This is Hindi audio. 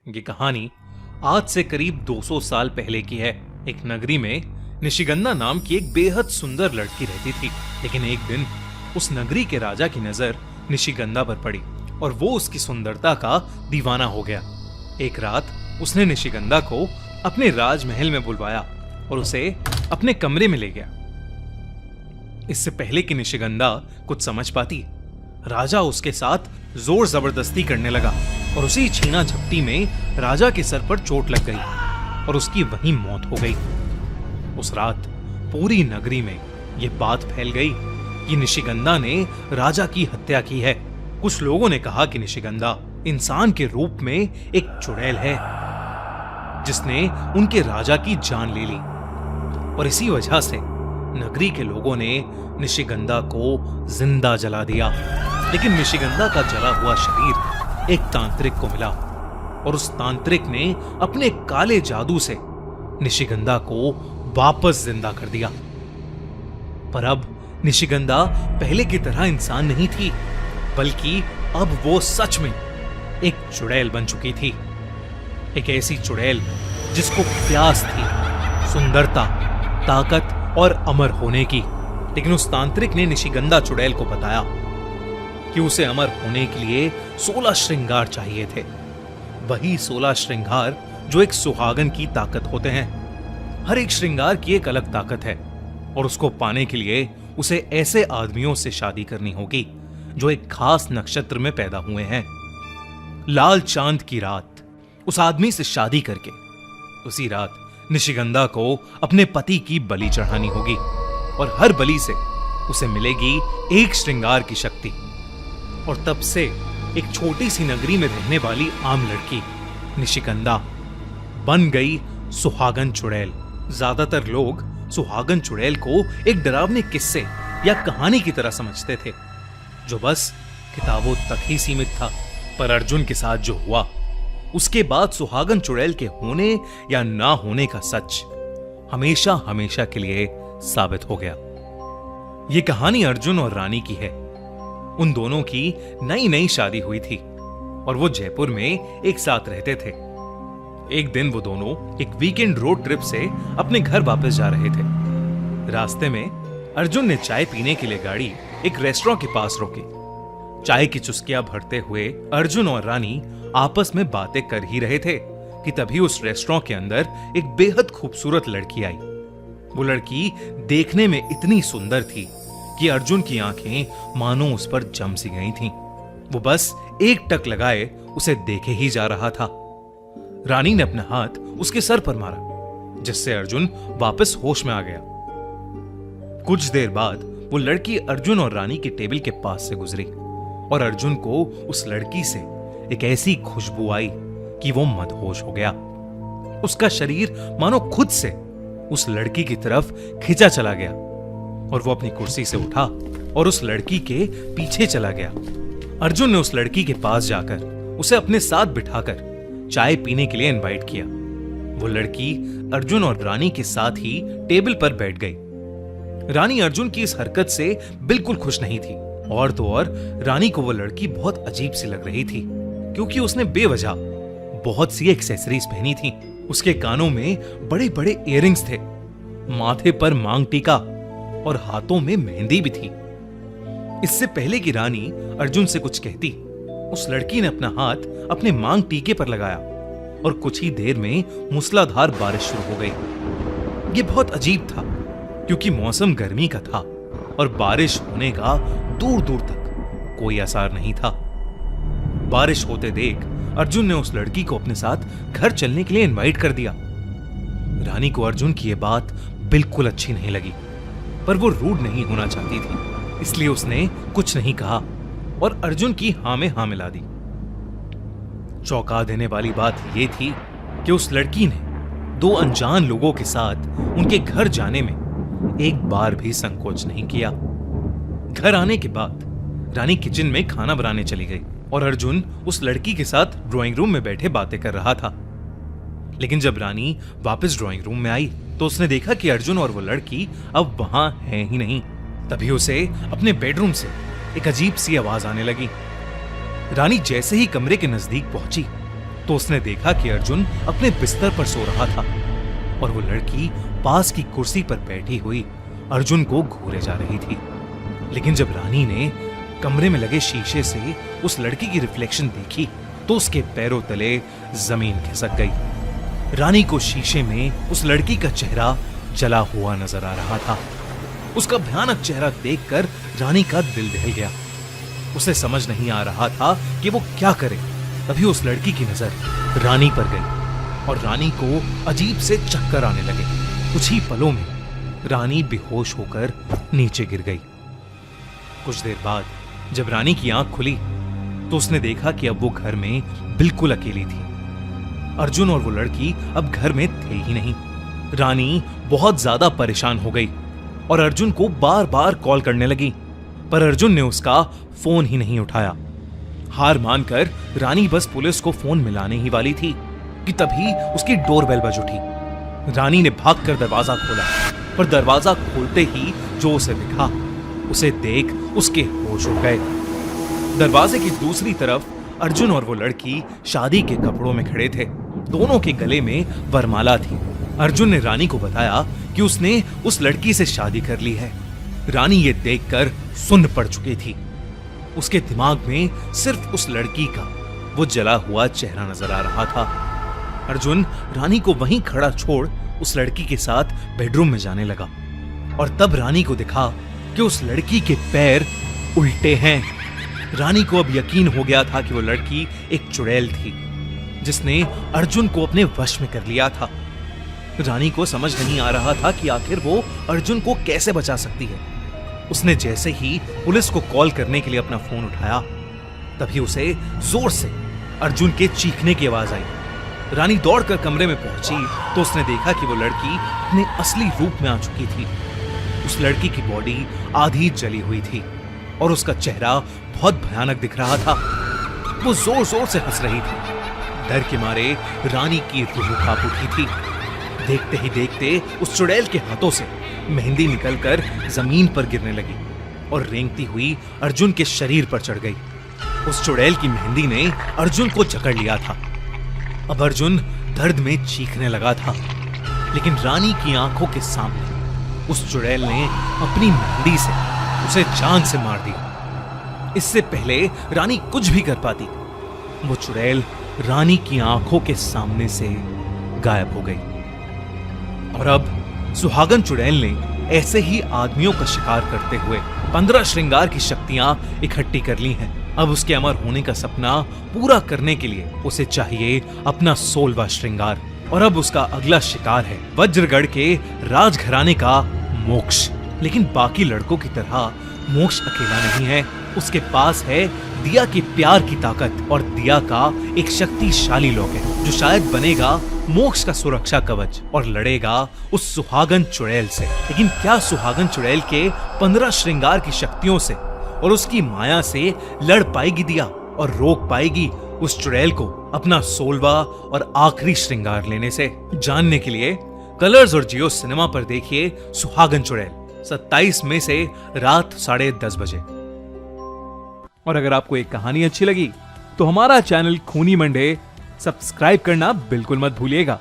ये कहानी आज से करीब 200 साल पहले की है। एक नगरी में निशिगंधा नाम की एक बेहद सुंदर लड़की रहती थी। लेकिन एक दिन उस नगरी के राजा की नजर निशिगंधा पर पड़ी और वो उसकी सुंदरता का दीवाना हो गया। एक रात उसने निशिगंधा को अपने राजमहल में बुलवाया और उसे अपने कमरे में ले गया। इससे पहले कि निशिगंधा कुछ समझ पाती, राजा उसके साथ जोर जबरदस्ती करने लगा और उसी छीना झपटी में राजा के सर पर चोट लग गई और उसकी वहीं मौत हो गई। उस रात पूरी नगरी में यह बात फैल गई कि निशिगंधा ने राजा की हत्या की है। कुछ लोगों ने कहा कि निशिगंधा इंसान के रूप में एक चुड़ैल है जिसने उनके राजा की जान ले ली और इसी वजह से नगरी के लोगों ने निशिगंधा को जिंदा जला दिया। लेकिन निशिगंधा का जला हुआ शरीर एक तांत्रिक को मिला और उस तांत्रिक ने अपने काले जादू से निशिगंधा को वापस जिंदा कर दिया। पर अब निशिगंधा पहले की तरह इंसान नहीं थी, बल्कि अब वो सच में एक चुड़ैल बन चुकी थी। एक ऐसी चुड़ैल जिसको प्यास थी सुंदरता, ताकत और अमर होने की। लेकिन उस तांत्रिक ने निशिगंधा चुड़ैल को बताया कि उसे अमर होने के लिए 16 श्रृंगार चाहिए थे। वही 16 श्रृंगार जो एक सुहागन की ताकत होते हैं। हर एक श्रृंगार की एक अलग ताकत है और उसको पाने के लिए उसे ऐसे आदमियों से शादी करनी होगी जो एक खास नक्षत्र में पैदा हुए हैं। लाल चांद की रात उस आदमी से शादी करके उसी रात निशिगंधा को अपने पति की बलि चढ़ानी होगी और हर बलि से उसे मिलेगी एक श्रृंगार की शक्ति। और तब से एक छोटी सी नगरी में रहने वाली आम लड़की निशिगंधा बन गई सुहागन चुड़ैल। ज्यादातर लोग सुहागन चुड़ैल को एक डरावने किस्से या कहानी की तरह समझते थे जो बस किताबों तक ही सीमित था। पर अर्जुन के साथ जो हुआ उसके बाद सुहागन चुड़ैल के होने या ना होने का सच हमेशा हमेशा के लिए साबित हो गया। यह कहानी अर्जुन और रानी की है। उन दोनों की नई नई शादी हुई थी और वो जयपुर में एक साथ रहते थे। एक दिन वो दोनों एक वीकेंड रोड ट्रिप से अपने घर वापस जा रहे थे। रास्ते में अर्जुन ने चाय पीने के लिए गाड़ी एक रेस्टोरेंट के पास रोकी। चाय की चुस्कियां भरते हुए अर्जुन और रानी आपस में बातें कर ही रहे थे कि तभी उस रेस्टोरेंट के अंदर एक बेहद खूबसूरत लड़की आई। वो लड़की देखने में इतनी सुंदर थी कि अर्जुन की आंखें मानो उस पर जम सी गई थीं। वो बस एक टक लगाए उसे देखे ही जा रहा था। रानी ने अपना हाथ उसके सर पर मारा जिससे अर्जुन वापस होश में आ गया। कुछ देर बाद वो लड़की अर्जुन और रानी के टेबल के पास से गुजरी और अर्जुन को उस लड़की से एक ऐसी खुशबू आई कि वो मदहोश हो गया। उसका शरीर मानो खुद से उस लड़की की तरफ खिंचा चला गया और वो अपनी कुर्सी से उठा और उस लड़की के पीछे चला गया। अर्जुन ने उस लड़की के पास जाकर उसे अपने साथ बिठाकर चाय पीने के लिए इनवाइट किया। वो लड़की अर्जुन और रानी के साथ ही टेबल पर बैठ गई। रानी अर्जुन की इस हरकत से बिल्कुल खुश नहीं थी और तो और रानी को वो लड़की बहुत अजीब सी लग रही थी क्योंकि उसने बेवजह बहुत सी एक्सेसरीज पहनी थी। उसके कानों में बड़े बड़े इयररिंग्स थे, माथे पर मांग टीका और हाथों में मेहंदी भी थी। इससे पहले कि रानी अर्जुन से कुछ कहती, उस लड़की ने अपना हाथ अपने मांग टीके पर लगाया और कुछ ही देर में मूसलाधार बारिश शुरू हो गई। यह बहुत अजीब था क्योंकि मौसम गर्मी का था और बारिश होने का दूर दूर तक कोई आसार नहीं था। बारिश होते देख अर्जुन ने उस लड़की को अपने साथ घर चलने के लिए इनवाइट कर दिया। रानी को अर्जुन की यह बात बिल्कुल अच्छी नहीं लगी, पर वो रूड नहीं होना चाहती थी, इसलिए उसने कुछ नहीं कहा और अर्जुन की हां में हां मिला दी। चौंका देने वाली बात यह थी कि उस लड़की ने दो अनजान लोगों के साथ उनके घर जाने में एक बार भी संकोच नहीं किया। घर आने के बाद रानी किचन में खाना बनाने चली गई और अर्जुन उस लड़की के साथ ड्राइंग रूम में बैठे बातें कर रहा था। लेकिन जब रानी वापस ड्राइंग रूम में आई तो उसने देखा कि अर्जुन और वो लड़की अब वहां है ही नहीं। तभी उसे अपने बेडरूम से एक अजीब सी आवाज आने लगी। रानी जैसे ही कमरे के नजदीक पहुंची तो उसने देखा कि अर्जुन अपने बिस्तर पर सो रहा था और वो लड़की पास की कुर्सी पर बैठी हुई अर्जुन को घूरे जा रही थी। लेकिन जब रानी ने कमरे में लगे शीशे से उस लड़की की रिफ्लेक्शन देखी तो उसके पैरों तले जमीन खिसक गई। रानी को शीशे में उस लड़की का चेहरा जला हुआ नजर आ रहा था। उसका भयानक चेहरा देखकर रानी का दिल दहल गया। उसे समझ नहीं आ रहा था कि वो क्या करे। तभी उस लड़की की नजर रानी पर गई और रानी को अजीब से चक्कर आने लगे। कुछ ही पलों में रानी बेहोश होकर नीचे गिर गई। कुछ देर बाद जब रानी की आंख खुली तो उसने देखा कि अब वो घर में बिल्कुल अकेली थी। अर्जुन और वो लड़की अब घर में थे ही नहीं। रानी बहुत ज्यादा परेशान हो गई और अर्जुन को बार बार कॉल करने लगी, पर अर्जुन ने उसका फोन ही नहीं उठाया। हार मानकर रानी बस पुलिस को फोन मिलाने ही वाली थी कि तभी उसकी डोरबेल बज उठी। रानी ने भागकर दरवाजा खोला, पर दरवाजा खोलते ही जो उसे दिखा उसे देख उसके होश उड़ गए। दरवाजे की दूसरी तरफ अर्जुन और वो लड़की शादी के कपड़ों में खड़े थे। दोनों के गले में वरमाला थी। अर्जुन ने रानी को बताया कि उसने उस लड़की से शादी कर ली है। रानी ये देखकर सुन्न पड़ चुकी थी। उसके दिमाग में सिर्फ उस लड़की का वो जला हुआ चेहरा नजर आ रहा था। अर्जुन रानी को वहीं खड़ा छोड़ उस लड़की के साथ बेडरूम में जाने लगा और तब रानी को दिखा कि उस लड़की के पैर उल्टे हैं। रानी को अब यकीन हो गया था कि वो लड़की एक चुड़ैल थी जिसने अर्जुन को अपने वश में कर लिया था। रानी को समझ नहीं आ रहा था कि आखिर वो अर्जुन को कैसे बचा सकती है। उसने जैसे ही पुलिस को कॉल करने के लिए अपना फोन उठाया तभी उसे जोर से अर्जुन के चीखने की आवाज आई। रानी दौड़कर कमरे में पहुंची तो उसने देखा कि वो लड़की अपने असली रूप में आ चुकी थी। उस लड़की की बॉडी आधी जली हुई थी और उसका चेहरा बहुत भयानक दिख रहा था। वो जोर जोर से हंस रही थी। डर के मारे रानी की रूह कांप उठी थी। देखते ही देखते उस चुड़ैल के हाथों से मेहंदी निकलकर जमीन पर गिरने लगी और रेंगती हुई अर्जुन के शरीर पर चढ़ गई। उस चुड़ैल की मेहंदी ने अर्जुन को जकड़ लिया था। अब अर्जुन दर्द में चीखने लगा था, लेकिन रानी की आंखों के सामने उस चुड़ैल ने अपनी मेहंदी से उसे जान से मार दिया। इससे पहले रानी कुछ भी कर पाती, वो चुड़ैल रानी की आंखों के सामने से गायब हो गई। और अब सुहागन चुड़ैल ने ऐसे ही आदमियों का शिकार करते हुए 15 श्रृंगार की शक्तियां इकट्ठी कर ली हैं। अब उसके अमर होने का सपना पूरा करने के लिए उसे चाहिए अपना 16वां श्रृंगार। और अब उसका अगला शिकार है वज्रगढ़ के राजघराने का मोक्ष। लेकिन बाकी लड़कों की तरह मोक्ष अकेला नहीं है। उसके पास है दिया के प्यार की ताकत और दिया का एक शक्तिशाली लॉकेट जो शायद बनेगा मोक्ष का सुरक्षा कवच और लड़ेगा उस सुहागन चुड़ैल से। लेकिन क्या सुहागन चुड़ैल के 15 श्रृंगार की शक्तियों से और उसकी माया से लड़ पाएगी दिया और रोक पाएगी उस चुड़ैल को अपना 16वां और आखिरी श्रृंगार लेने से? जानने के लिए कलर्स और जियो सिनेमा पर देखिए सुहागन चुड़ैल 27 मई से रात 10:30 बजे। और अगर आपको एक कहानी अच्छी लगी तो हमारा चैनल खूनी मंडे सब्सक्राइब करना बिल्कुल मत भूलिएगा।